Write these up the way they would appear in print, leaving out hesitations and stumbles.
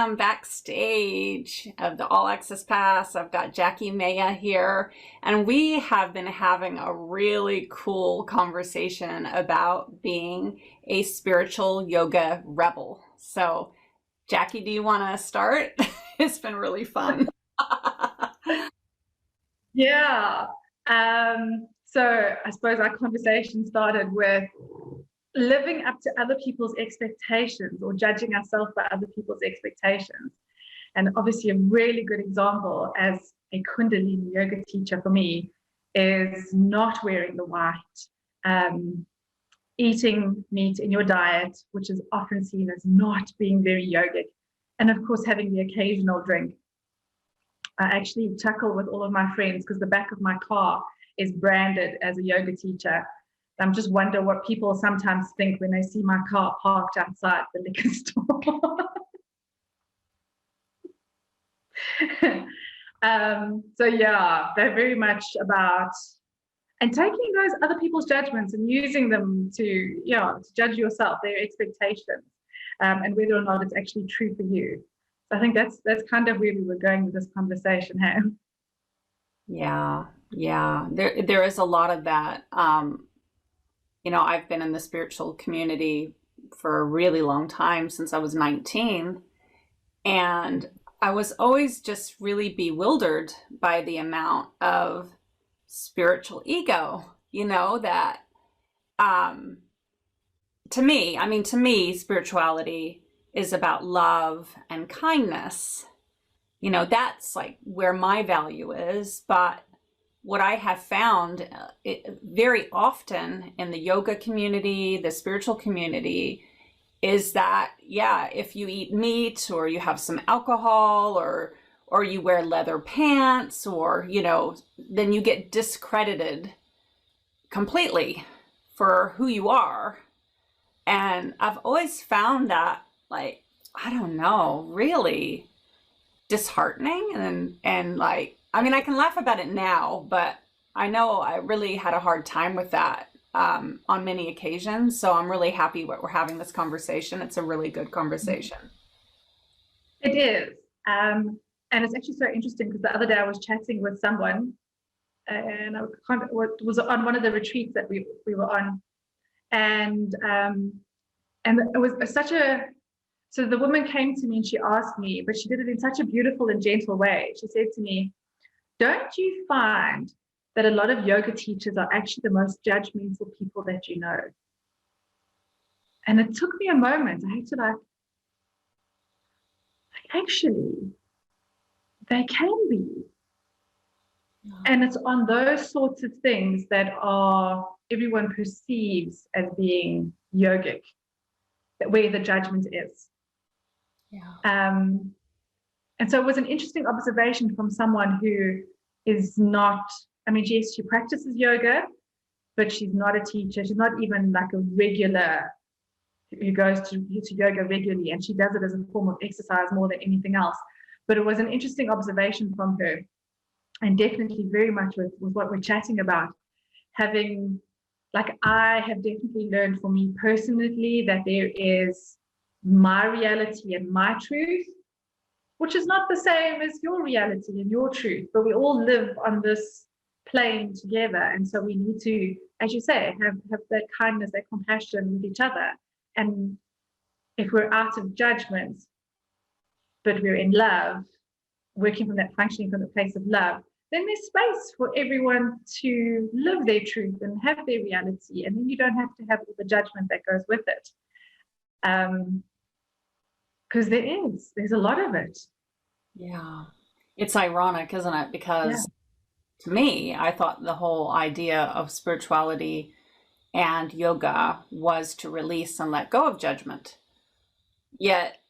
am backstage of the All Access Pass. I've got Jacqui Meyer here, and we have been having a really cool conversation about being a spiritual yoga rebel. So, Jacqui, do you want to start? It's been really fun. Yeah. So I suppose our conversation started with living up to other people's expectations or judging ourselves by other people's expectations. And obviously a really good example as a Kundalini yoga teacher for me is not wearing the white, eating meat in your diet, which is often seen as not being very yogic, and of course having the occasional drink. I actually chuckle with all of my friends because the back of my car is branded as a yoga teacher. I'm just wonder what people sometimes think when they see my car parked outside the liquor store. So yeah, they're very much about and taking those other people's judgments and using them to judge yourself, their expectations, and whether or not it's actually true for you. So I think that's kind of where we were going with this conversation, hey? Yeah. There is a lot of that. I've been in the spiritual community for a really long time, since I was 19. And I was always just really bewildered by the amount of spiritual ego, that to me, spirituality is about love and kindness. That's like where my value is. But what I have found very often in the yoga community, the spiritual community, is that, if you eat meat or you have some alcohol or you wear leather pants or, then you get discredited completely for who you are. And I've always found that, like, I don't know, really disheartening and I can laugh about it now, but I know I really had a hard time with that on many occasions. So I'm really happy that we're having this conversation. It's a really good conversation. It is. And it's actually so interesting because the other day I was chatting with someone and it was on one of the retreats that we were on. And it was so the woman came to me and she asked me, but she did it in such a beautiful and gentle way. She said to me, don't you find that a lot of yoga teachers are actually the most judgmental people that you know? And it took me a moment. I had to actually, they can be. And it's on those sorts of things that everyone perceives as being yogic, where the judgment is. And so it was an interesting observation from someone who is not, yes, she practices yoga, but she's not a teacher. She's not even like a regular who goes to yoga regularly, and she does it as a form of exercise more than anything else. But it was an interesting observation from her, and definitely very much with what we're chatting about. I have definitely learned for me personally that there is my reality and my truth, which is not the same as your reality and your truth, but we all live on this plane together. And so we need to, as you say, have that kindness, that compassion with each other. And if we're out of judgment, but we're in love, functioning from the place of love, then there's space for everyone to live their truth and have their reality. And then you don't have to have all the judgment that goes with it. Because there's a lot of it. Yeah. It's ironic, isn't it? Because to me, I thought the whole idea of spirituality and yoga was to release and let go of judgment. Yet,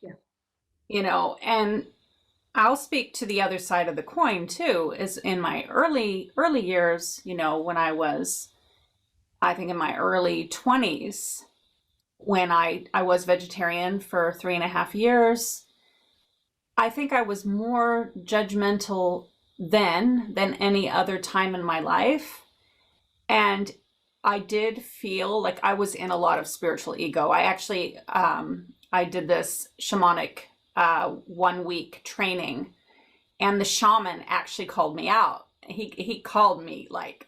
and I'll speak to the other side of the coin too, is in my early years, when I was, I think in my early 20s, when I was vegetarian for 3.5 years, I think I was more judgmental then than any other time in my life. And I did feel like I was in a lot of spiritual ego. I actually, I did this shamanic 1 week training, and the shaman actually called me out. He called me like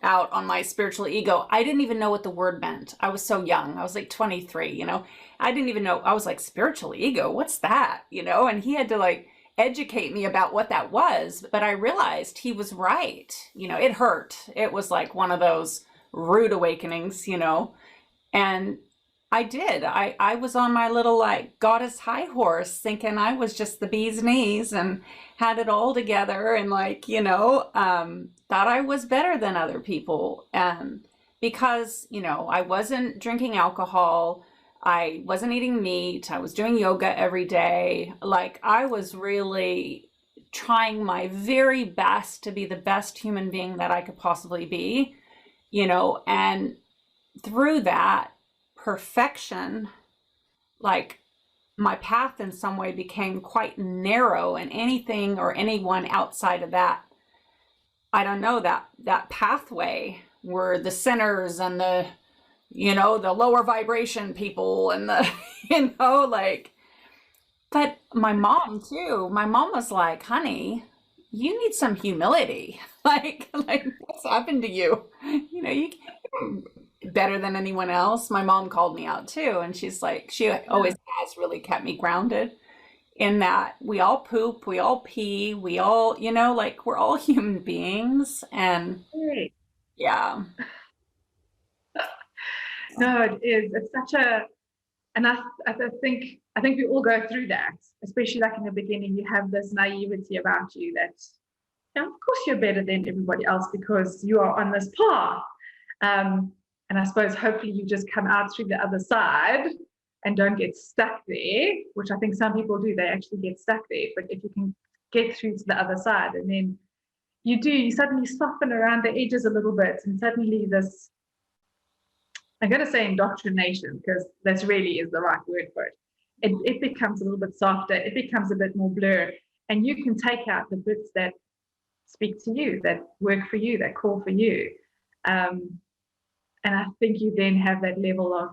out on my spiritual ego. I didn't even know what the word meant. I was so young. I was like 23, you know. I didn't even know. I was like, spiritual ego? What's that? You know, and he had to like educate me about what that was. But I realized he was right. You know, it hurt. It was like one of those rude awakenings, you know. And I did. I was on my little like goddess high horse thinking I was just the bee's knees and had it all together, and like, you know, thought I was better than other people. Because, you know, I wasn't drinking alcohol. I wasn't eating meat. I was doing yoga every day. Like, I was really trying my very best to be the best human being that I could possibly be, you know, and through that perfection, like, my path in some way became quite narrow, and anything or anyone outside of that, I don't know, that pathway were the sinners and the, you know, the lower vibration people and the, you know, like, but my mom too, my mom was like, honey, you need some humility. like what's happened to you? You know, you better than anyone else. My mom called me out too, and she's like, she always has really kept me grounded in that we all poop, we all pee, we all, you know, like, we're all human beings. And yeah. No, it is. It's such a, and I think we all go through that, especially like in the beginning. You have this naivety about you that, yeah, of course you're better than everybody else because you are on this path. And I suppose hopefully you just come out through the other side and don't get stuck there, which I think some people do. They actually get stuck there. But if you can get through to the other side, and then you suddenly soften around the edges a little bit, and suddenly this, I'm going to say indoctrination, because that really is the right word for it. It becomes a little bit softer. It becomes a bit more blur, and you can take out the bits that speak to you, that work for you, that call for you. And I think you then have that level of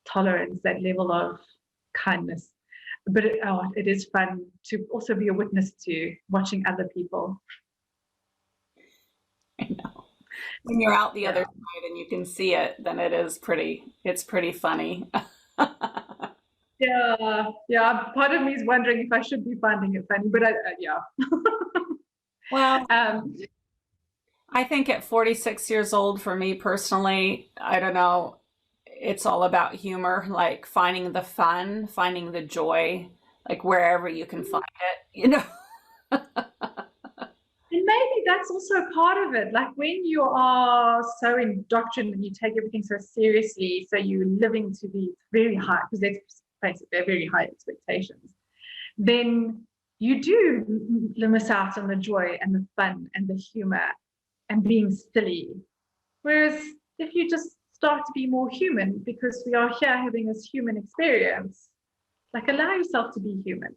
tolerance, that level of kindness. But it is fun to also be a witness to watching other people. I know. When you're out the other side and you can see it, then it's pretty funny. Yeah. Part of me is wondering if I should be finding it funny, but yeah. Well, I think at 46 years old, for me personally, I don't know, it's all about humor, like finding the fun, finding the joy, like wherever you can find it, you know. And maybe that's also part of it. Like when you are so indoctrinated and you take everything so seriously, so you're living to these very high, because let's face it, they're very high expectations, then you do miss out on the joy and the fun and the humor and being silly. Whereas if you just start to be more human, because we are here having this human experience, like allow yourself to be human.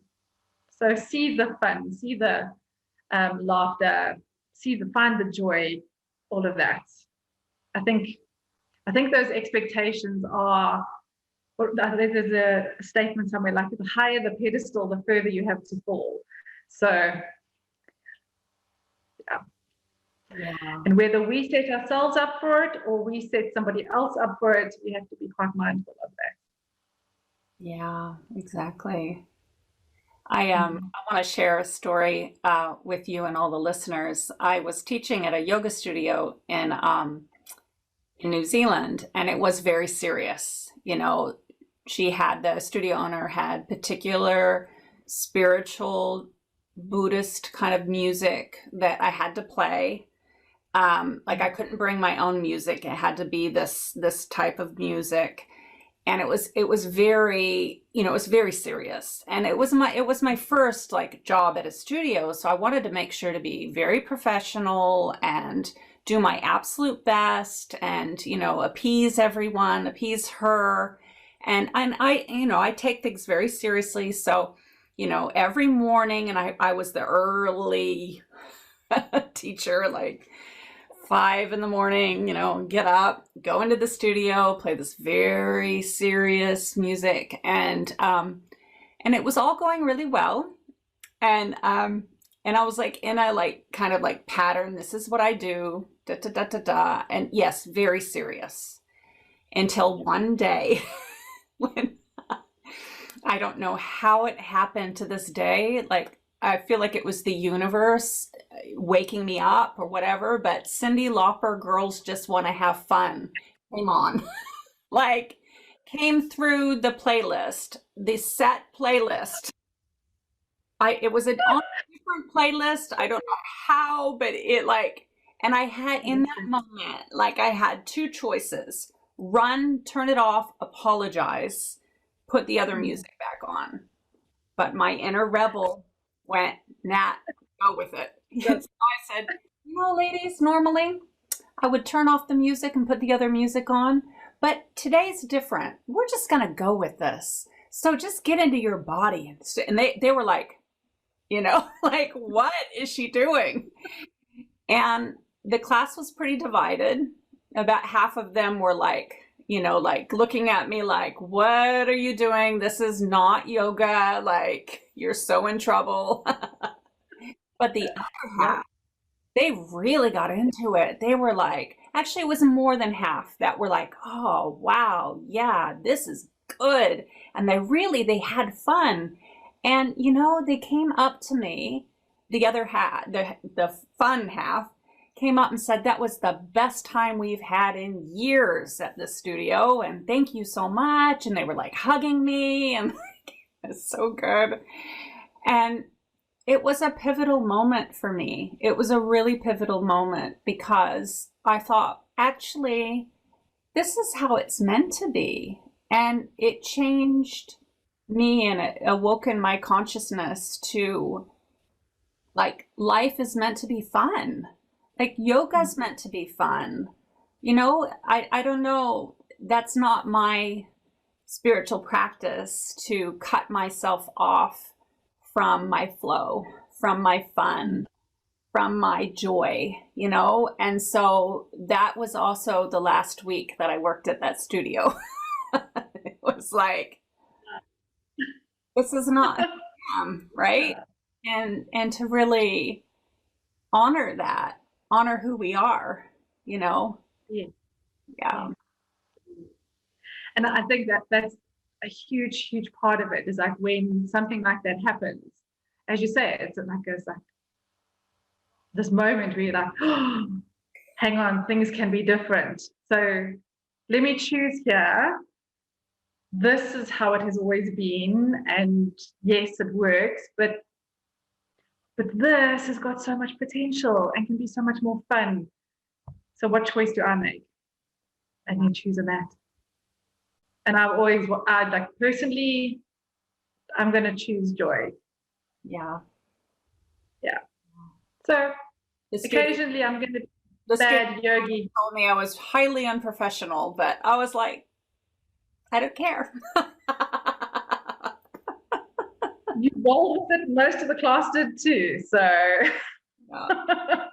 So see the fun, see the laughter, find the joy, all of that. I think those expectations are, or there's a statement somewhere like, the higher the pedestal, the further you have to fall. So yeah. And whether we set ourselves up for it or we set somebody else up for it, we have to be quite mindful of that. Yeah, exactly. I want to share a story with you and all the listeners. I was teaching at a yoga studio in New Zealand, and it was very serious. You know, the studio owner had particular spiritual Buddhist kind of music that I had to play. Like, I couldn't bring my own music. It had to be this type of music. And it was very, you know, it was very serious. And it was my first like job at a studio. So I wanted to make sure to be very professional and do my absolute best and, you know, appease everyone, appease her. And I, you know, I take things very seriously. So, you know, every morning, and I was the early teacher, like 5 a.m, you know, get up, go into the studio, play this very serious music. And And it was all going really well. And I was like in a like kind of like pattern. This is what I do. Da da da da da. And yes, very serious. Until one day when I don't know how it happened to this day. Like I feel like it was the universe waking me up or whatever, but Cyndi Lauper, Girls Just Want to Have Fun came on. Like came through the playlist, the set playlist. It was on a different playlist. I don't know how, but it like, and I had in that moment, like I had two choices: run, turn it off, apologize, put the other music back on. But my inner rebel went, Nat, go with it. So I said, ladies, normally I would turn off the music and put the other music on, but today's different. We're just gonna go with this. So just get into your body. And they were like, like, what is she doing? And the class was pretty divided. About half of them were like, like looking at me like, what are you doing? This is not yoga. Like, you're so in trouble. But the other half, they really got into it. They were like, actually, it was more than half that were like, oh, wow, yeah, this is good. And they had fun. And, they came up to me, the other half, the fun half, came up and said, that was the best time we've had in years at the studio. And thank you so much. And they were like hugging me and it's so good. And it was a pivotal moment for me. It was a really pivotal moment because I thought, actually, this is how it's meant to be. And it changed me and it awoken my consciousness to like life is meant to be fun. Like yoga's meant to be fun. I don't know. That's not my spiritual practice to cut myself off from my flow, from my fun, from my joy, And so that was also the last week that I worked at that studio. It was like, this is not right? And to really honor that, honor who we are, Yeah. Yeah. And I think that's a huge, huge part of it is like when something like that happens, as you say, it's like this moment where you're like, oh, hang on, things can be different. So let me choose here. This is how it has always been. And yes, it works, but this has got so much potential and can be so much more fun. So what choice do I make? And you choose that. And I'd like personally, I'm going to choose joy. Yeah. Yeah. So occasionally I'm going to be bad yogi. Told me I was highly unprofessional, but I was like, I don't care. You rolled with it. Most of the class did too. So Yeah.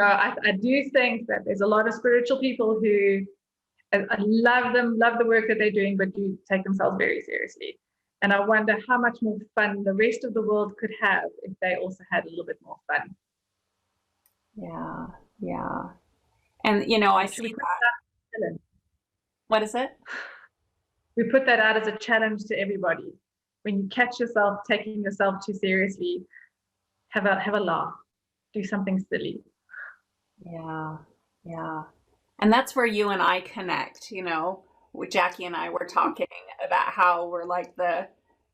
No, I do think that there's a lot of spiritual people who I love them, love the work that they're doing, but do take themselves very seriously. And I wonder how much more fun the rest of the world could have if they also had a little bit more fun. Yeah, yeah. And, I see that. What is it? We put that out as a challenge to everybody. When you catch yourself taking yourself too seriously, have a laugh, do something silly. Yeah, yeah. And that's where you and I connect, Jacqui and I were talking about how we're like the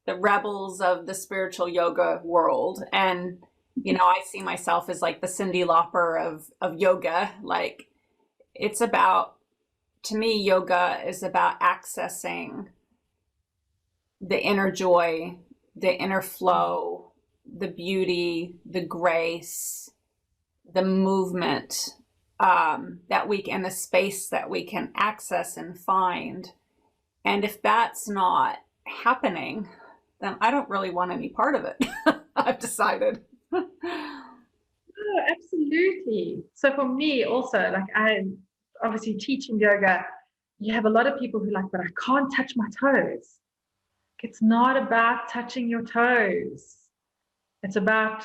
rebels of the spiritual yoga world. And, I see myself as like the Cyndi Lauper of yoga. Like it's about, to me, yoga is about accessing the inner joy, the inner flow, the beauty, the grace, the movement that we can, the space that we can access and find. And if that's not happening, then I don't really want any part of it. I've decided. Oh, absolutely. So for me also, like I'm obviously teaching yoga, you have a lot of people who are like, but I can't touch my toes. It's not about touching your toes. It's about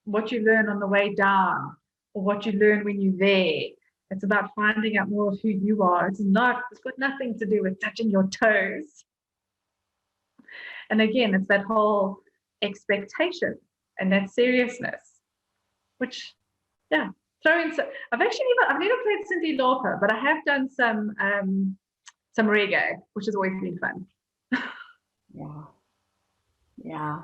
what you learn on the way down or what you learn when you're there. It's about finding out more of who you are. It's got nothing to do with touching your toes. And again, it's that whole expectation and that seriousness, which, yeah, throw in. I've never played Cindy Lauper, but I have done some reggae, which has always been fun. Yeah.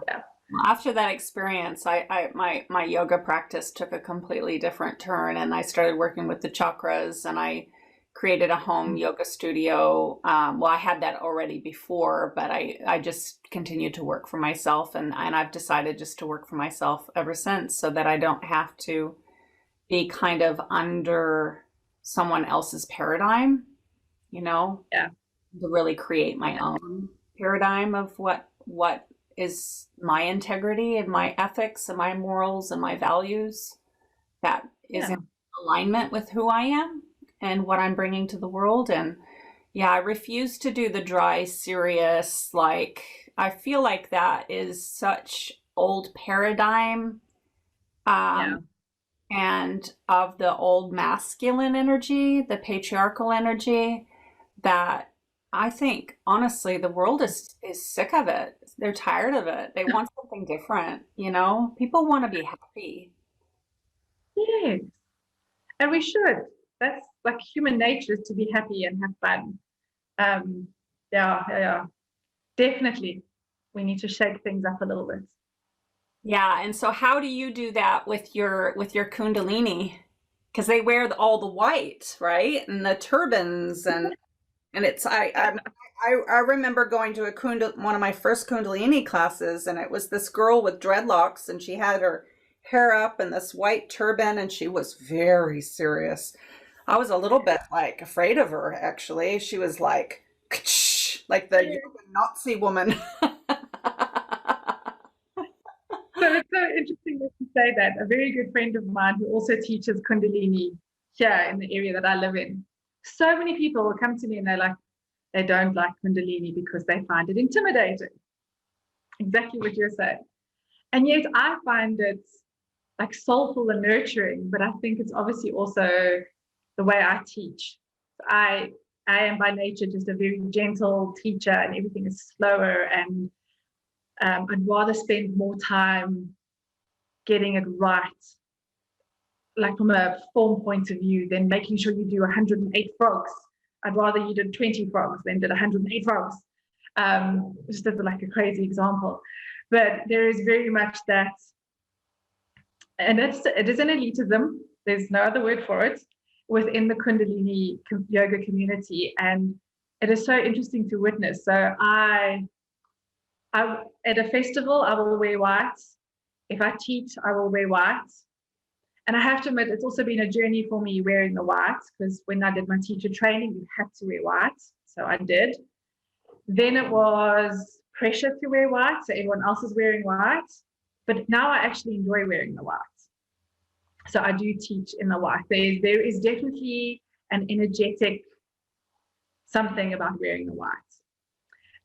After that experience, my yoga practice took a completely different turn, and I started working with the chakras, and I created a home yoga studio. Well, I had that already before, but I just continued to work for myself, and I've decided just to work for myself ever since, so that I don't have to be kind of under someone else's paradigm, to really create my own paradigm of what is my integrity and my ethics and my morals and my values that is in alignment with who I am and what I'm bringing to the world. And I refuse to do the dry, serious, I feel like that is such old paradigm and of the old masculine energy, the patriarchal energy, that I think, honestly, the world is sick of it. They're tired of it. They want something different, People want to be happy. Yes. And we should. That's like human nature, is to be happy and have fun. Definitely. We need to shake things up a little bit. Yeah. And so how do you do that with your Kundalini? Because they wear all the white, right? And the turbans and it's, I remember going to one of my first Kundalini classes, and it was this girl with dreadlocks, and she had her hair up and this white turban, and she was very serious. I was a little bit afraid of her, actually. She was like the Nazi woman. So it's so interesting that you say that. A very good friend of mine who also teaches Kundalini here in the area that I live in. So many people will come to me and they don't like Kundalini because they find it intimidating. Exactly what you're saying. And yet I find it soulful and nurturing, but I think it's obviously also the way I teach. I am by nature just a very gentle teacher, and everything is slower, and I'd rather spend more time getting it right, from a form point of view, than making sure you do 108 frogs. I'd rather you did 20 frogs than did 108 frogs. Just as a crazy example. But there is very much that, and it is an elitism, there's no other word for it, within the Kundalini yoga community. And it is so interesting to witness. So I at a festival, I will wear white. If I teach, I will wear white. And I have to admit, it's also been a journey for me wearing the white, because when I did my teacher training, you had to wear white. So I did. Then it was pressure to wear white, so everyone else is wearing white. But now I actually enjoy wearing the white. So I do teach in the white. There is definitely an energetic something about wearing the white.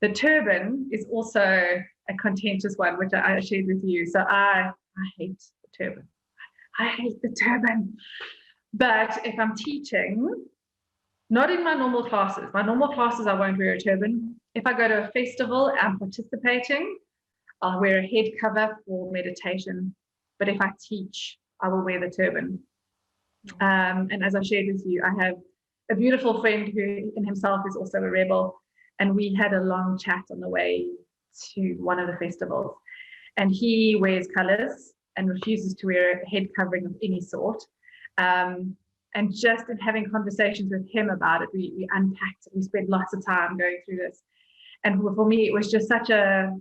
The turban is also a contentious one, which I shared with you. So I hate the turban. I hate the turban. But if I'm teaching, not in my normal classes. My normal classes, I won't wear a turban. If I go to a festival, I'm participating, I'll wear a head cover for meditation. But if I teach, I will wear the turban. And as I shared with you, I have a beautiful friend who in himself is also a rebel. And we had a long chat on the way to one of the festivals. And he wears colors and refuses to wear a head covering of any sort. And just in having conversations with him about it, we unpacked it. We spent lots of time going through this. And for me, it was just such a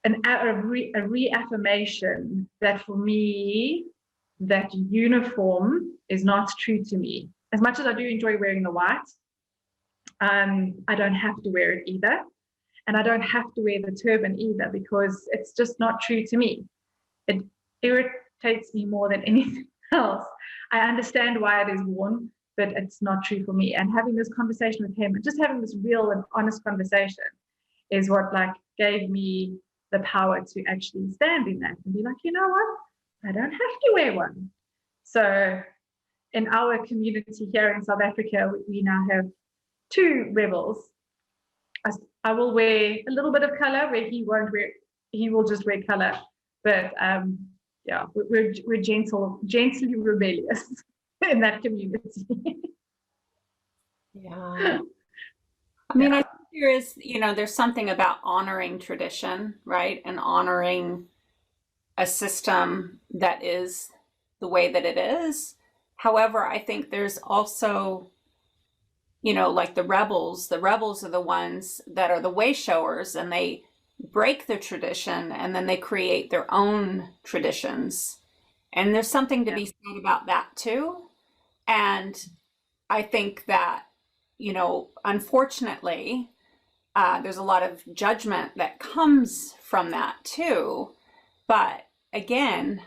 reaffirmation that for me, that uniform is not true to me. As much as I do enjoy wearing the white, I don't have to wear it either. And I don't have to wear the turban either, because it's just not true to me. It irritates me more than anything else. I understand why it is worn, but it's not true for me. And having this conversation with him, and just having this real and honest conversation, is what like gave me the power to actually stand in that and be like, you know what, I don't have to wear one. So in our community here in South Africa, we now have 2 rebels. I will wear a little bit of color where he won't wear, he will just wear color. But yeah, we're gently rebellious in that community. Yeah. I mean, I think there is, there's something about honoring tradition, right? And honoring a system that is the way that it is. However, I think there's also, like the rebels are the ones that are the way showers, and they break the tradition and then they create their own traditions. And there's something to be said about that too. And I think that, unfortunately, there's a lot of judgment that comes from that too. But again,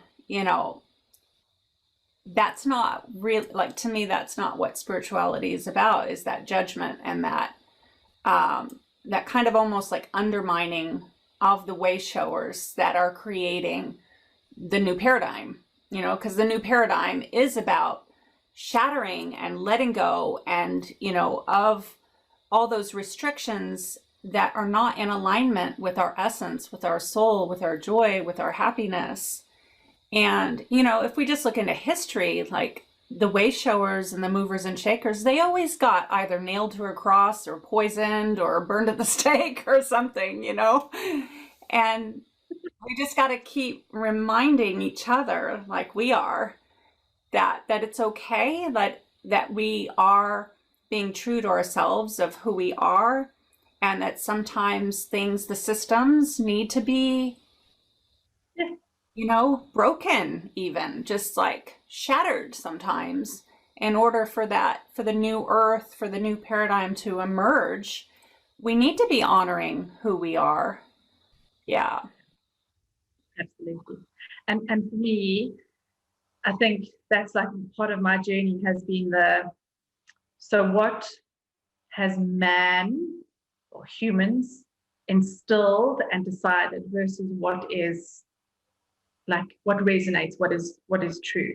that's not really, like, to me, that's not what spirituality is about, is that judgment and that that kind of almost like undermining of the way showers that are creating the new paradigm, because the new paradigm is about shattering and letting go and, of all those restrictions that are not in alignment with our essence, with our soul, with our joy, with our happiness. And, if we just look into history, like the way showers and the movers and shakers, they always got either nailed to a cross or poisoned or burned at the stake or something, and we just got to keep reminding each other, like we are, that it's okay, that we are being true to ourselves of who we are, and that sometimes the systems need to be, broken, even just like shattered sometimes, in order for the new earth, for the new paradigm to emerge. We need to be honoring who we are. Yeah. Absolutely. And for me, I think that's like part of my journey has been so what has man or humans instilled and decided versus what is like, what resonates, what is true.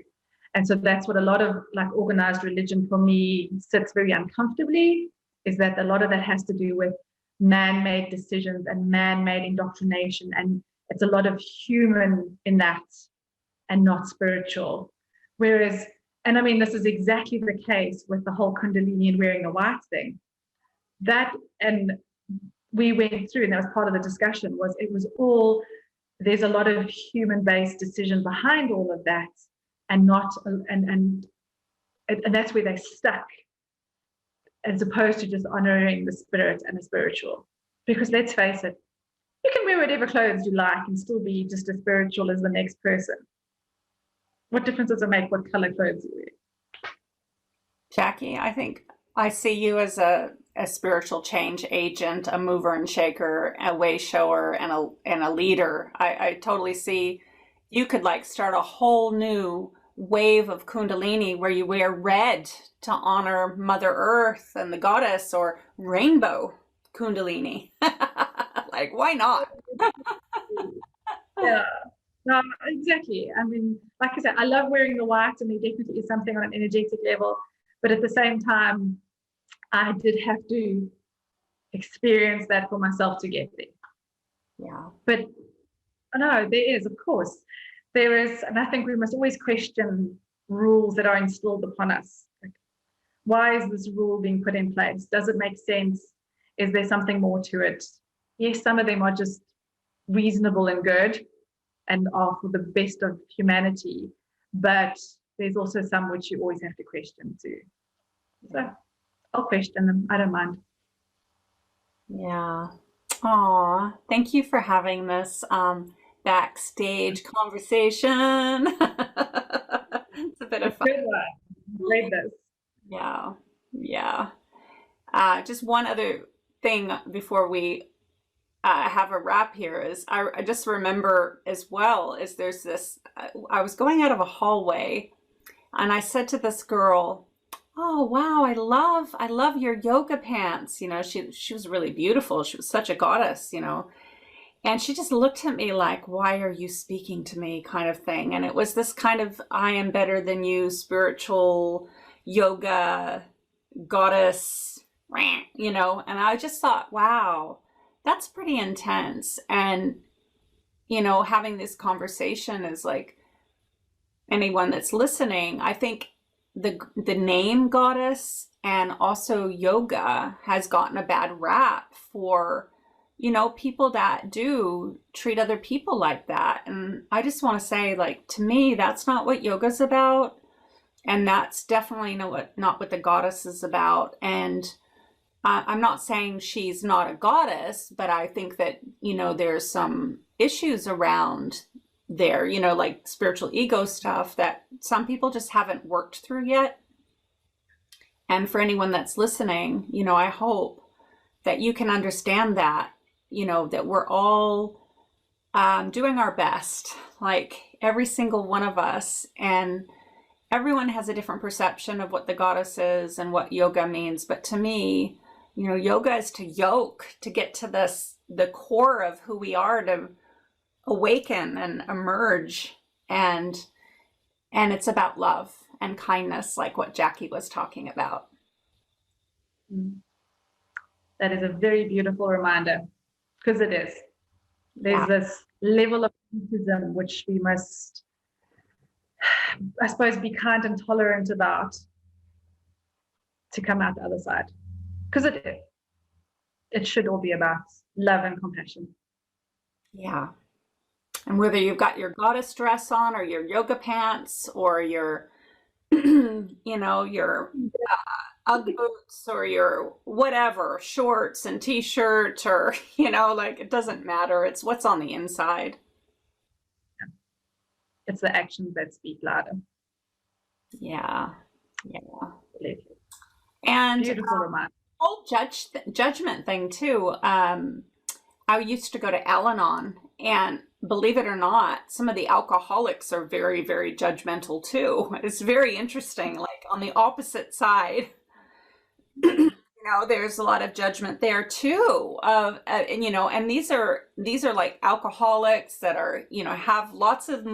And so that's what a lot of like organized religion for me sits very uncomfortably, is that a lot of that has to do with man-made decisions and man-made indoctrination. And it's a lot of human in that and not spiritual. Whereas, and I mean, this is exactly the case with the whole Kundalini and wearing a white thing. That, and we went through, and that was part of the discussion, there's a lot of human-based decision behind all of that, and that's where they stuck, as opposed to just honoring the spirit and the spiritual. Because let's face it, you can wear whatever clothes you like and still be just as spiritual as the next person. What difference does it make what color clothes you wear? Jacqui, I think I see you as a spiritual change agent, a mover and shaker, a way shower, and a leader. I totally see you could like start a whole new wave of Kundalini where you wear red to honor Mother Earth and the goddess, or rainbow Kundalini. Like, why not? Yeah, no, exactly. I mean, like I said, I love wearing the white, and there definitely is something on an energetic level. But at the same time, I did have to experience that for myself to get there. Yeah. But no, there is, of course. There is, and I think we must always question rules that are instilled upon us. Like, why is this rule being put in place? Does it make sense? Is there something more to it? Yes, some of them are just reasonable and good and are for the best of humanity, but there's also some which you always have to question too. So I'll question them. I don't mind. Yeah. Aw, thank you for having this backstage conversation. It's a bit of fun. Good one. Read this. Yeah. Yeah. Just one other thing before we have a wrap here is I just remember as well is there's this, I was going out of a hallway and I said to this girl, oh wow, I love your yoga pants. You know, she was really beautiful. She was such a goddess, you know. And she just looked at me like, why are you speaking to me kind of thing. And it was this kind of I am better than you spiritual yoga goddess, you know. And I just thought, wow, that's pretty intense. And, you know, having this conversation is like, anyone that's listening, I think the name goddess and also yoga has gotten a bad rap for, you know, people that do treat other people like that. And I just want to say, like, to me, that's not what yoga's about. And that's definitely not what the goddess is about. And I'm not saying she's not a goddess, but I think that, you know, there's some issues around there, you know, like spiritual ego stuff that some people just haven't worked through yet. And for anyone that's listening, you know, I hope that you can understand that, you know, that we're all doing our best, like every single one of us. And everyone has a different perception of what the goddess is and what yoga means. But to me, you know, yoga is to yoke, to get to the core of who we are, to awaken and emerge, and it's about love and kindness, like what Jacqui was talking about. That is a very beautiful reminder, because it is. There's this level of criticism which we must, I suppose, be kind and tolerant about to come out the other side, because it should all be about love and compassion. Yeah. And whether you've got your goddess dress on or your yoga pants or your, you know, your Ugg boots or your whatever, shorts and t-shirt, or, you know, like, it doesn't matter. It's what's on the inside. It's the actions that speak louder. Yeah. Yeah. Absolutely. And beautiful reminder. Whole judgment thing too. I used to go to Al-Anon, and believe it or not, some of the alcoholics are very, very judgmental too. It's very interesting. Like on the opposite side, you know, there's a lot of judgment there too. And you know, and these are like alcoholics that are, you know, have lots of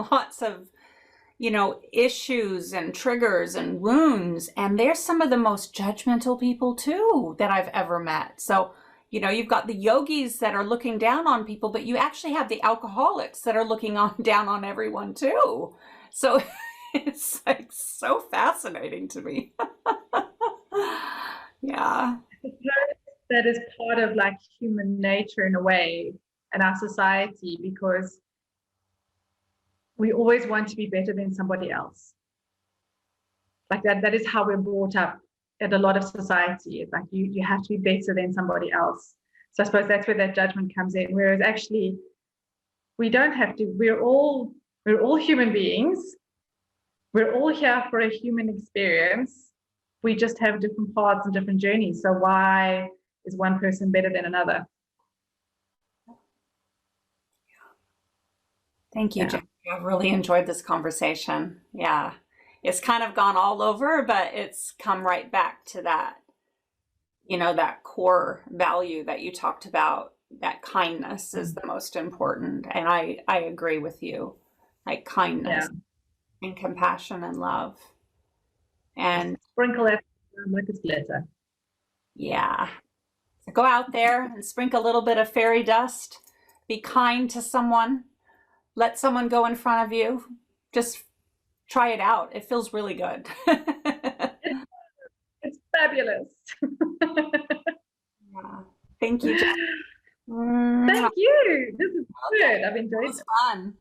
you know, issues and triggers and wounds, and they're some of the most judgmental people too that I've ever met. So, you know, you've got the yogis that are looking down on people, but you actually have the alcoholics that are looking down on everyone too. So it's like so fascinating to me. Yeah. That is part of like human nature in a way, in our society, because we always want to be better than somebody else. Like that is how we're brought up in a lot of society. It's like you have to be better than somebody else. So I suppose that's where that judgment comes in. Whereas actually we don't have to. We're all human beings. We're all here for a human experience. We just have different paths and different journeys. So why is one person better than another? Thank you, Jacqui. I've really enjoyed this conversation. Yeah. It's kind of gone all over, but it's come right back to that, you know, that core value that you talked about, that kindness is the most important. And I agree with you, like kindness and compassion and love. And sprinkle it like it's glitter. Yeah. So go out there and sprinkle a little bit of fairy dust. Be kind to someone. Let someone go in front of you. Just try it out. It feels really good. It's fabulous. Yeah. Thank you, Jacqui. Thank you. This is good. I've enjoyed it. It was fun.